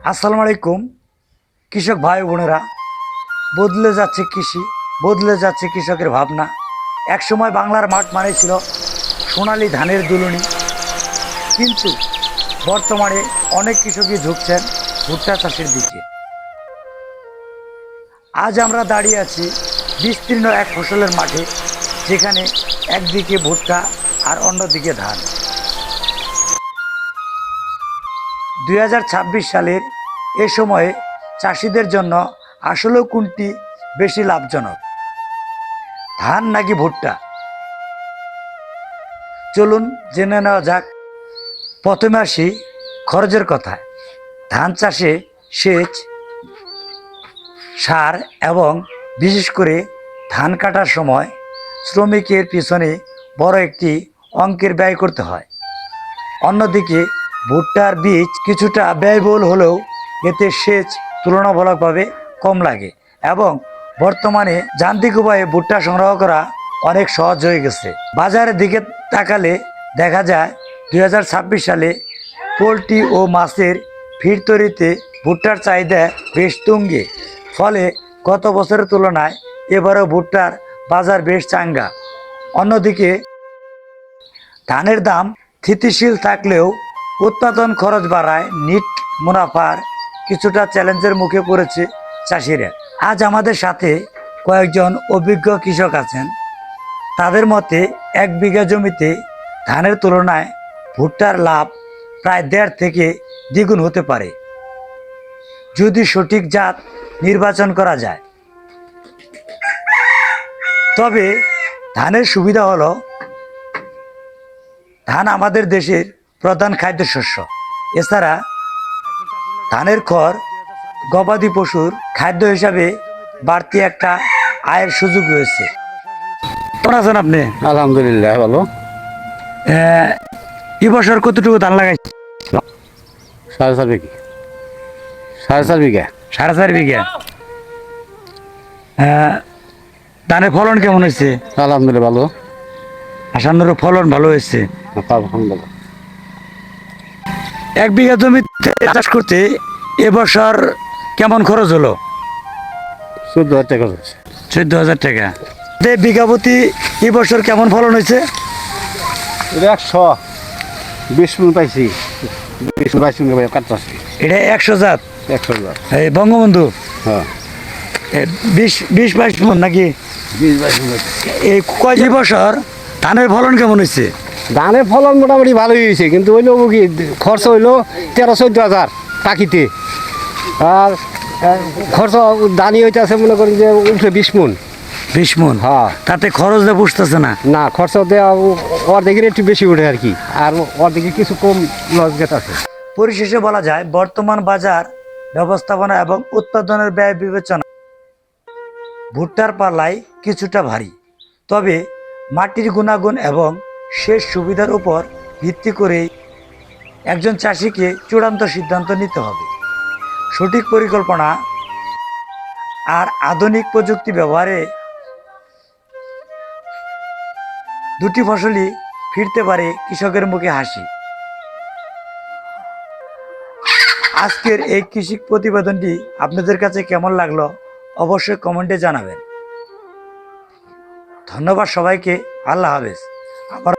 আসসালামু আলাইকুম কৃষক ভাই বোনেরা। বদলে যাচ্ছে কৃষি, বদলে যাচ্ছে কৃষকের ভাবনা। একসময় বাংলার মাঠ মানে ছিল সোনালী ধানের দুলনি, কিন্তু বর্তমানে অনেক কৃষকই ঝুঁকছেন ভুট্টা চাষের দিকে। আজ আমরা দাঁড়িয়ে আছি বিস্তীর্ণ এক ফসলের মাঠে, যেখানে একদিকে ভুট্টা আর অন্যদিকে ধান। 2026 সালের এ সময়ে চাষিদের জন্য আসলেও কোনটি বেশি লাভজনক, ধান নাকি ভুট্টা? চলুন জেনে নেওয়া যাক। প্রথমে আসি খরচের কথায়। ধান চাষে সেচ, সার এবং বিশেষ করে ধান কাটার সময় শ্রমিকের পিছনে বড় একটি অঙ্কের ব্যয় করতে হয়। অন্যদিকে ভুট্টার বীজ কিছুটা ব্যয়বহুল হলেও এতে সেচ তুলনামূলকভাবে কম লাগে এবং বর্তমানে যান্ত্রিক উপায়ে ভুট্টা সংগ্রহ করা অনেক সহজ হয়ে গেছে। বাজারের দিকে তাকালে দেখা যায় 2026 সালে পোলট্রি ও মাছের ফিড তৈরিতে ভুট্টার চাহিদা বেশ তুঙ্গে। ফলে গত বছরের তুলনায় এবারও ভুট্টার বাজার বেশ চাঙ্গা। অন্যদিকে ধানের দাম স্থিতিশীল থাকলেও উৎপাদন খরচ বাড়ায় নিট মুনাফার কিছুটা চ্যালেঞ্জের মুখে পড়েছে চাষিরা। আজ আমাদের সাথে কয়েকজন অভিজ্ঞ কৃষক আছেন। তাদের মতে 1 বিঘা জমিতে ধানের তুলনায় ভুট্টার লাভ প্রায় 1.5 থেকে দ্বিগুণ হতে পারে, যদি সঠিক জাত নির্বাচন করা যায়। তবে ধানের সুবিধা হলো, ধান আমাদের দেশের প্রধান খাদ্যশস্য। এছাড়া ধানের খড় গবাদি পশুর খাদ্য হিসাবে বাড়তি একটা আয়ের সুযোগ রয়েছে। কেমন আছেন আপনি? আলহামদুলিল্লাহ ভালো। এবছর কতটুকু ধান লাগাইছে? 4.5 বিঘা। 4.5 বিঘা। 4.5 বিঘা। ধানের ফলন কেমন হয়েছে? আলহামদুলিল্লাহ ভালো। আসানোর ফলন ভালো হয়েছে। আলহামদুলিল্লাহ। 1 বিঘা জমিতে চাষ করতে এবছর কেমন খরচ হলো? 14,000 টাকা হচ্ছে। 14,000 টাকা। বিঘা প্রতি এবছর কেমন ফলন হয়েছে? 120 মণ পাইছি। 22 মণ কাটতেছি। এটা 100 জাত? 100 জাত। এই বঙ্গবন্ধু? হ্যাঁ। 20-22 মণ নাকি? 20-22 মণ। এই কয় বছর ধানের ফলন কেমন হয়েছে? ধানের ফলন মোটামুটি ভালোই হয়েছে, কিন্তু হইলো কি খরচ হইলো 13-14 হাজার টাকিতে। আর খরচ দানি হইতেছে মনে করেন যে উঠে 20 মণ। 20 মণ? হ্যাঁ। তাতে খরচ দিয়ে বুঝতেছে না? না, খরচ দেওয়া অর্ধেকের একটু বেশি উঠে আর কি, আর অর্ধেকে কিছু কম লস গেট আছে। পরিশেষে বলা যায়, বর্তমান বাজার ব্যবস্থাপনা এবং উৎপাদনের ব্যয় বিবেচনা ভুট্টার পাল্লায় কিছুটা ভারী। তবে মাটির গুণাগুণ এবং সেচ সুবিধার উপর ভিত্তি করেই একজন চাষিকে চূড়ান্ত সিদ্ধান্ত নিতে হবে। সঠিক পরিকল্পনা আর আধুনিক প্রযুক্তি ব্যবহারে দুটি ফসলই ফিরতে পারে কৃষকের মুখে হাসি। আজকের এই কৃষি প্রতিবেদনটি আপনাদের কাছে কেমন লাগলো অবশ্যই কমেন্টে জানাবেন। ধন্যবাদ সবাইকে। আল্লাহ হাফেজ। আবার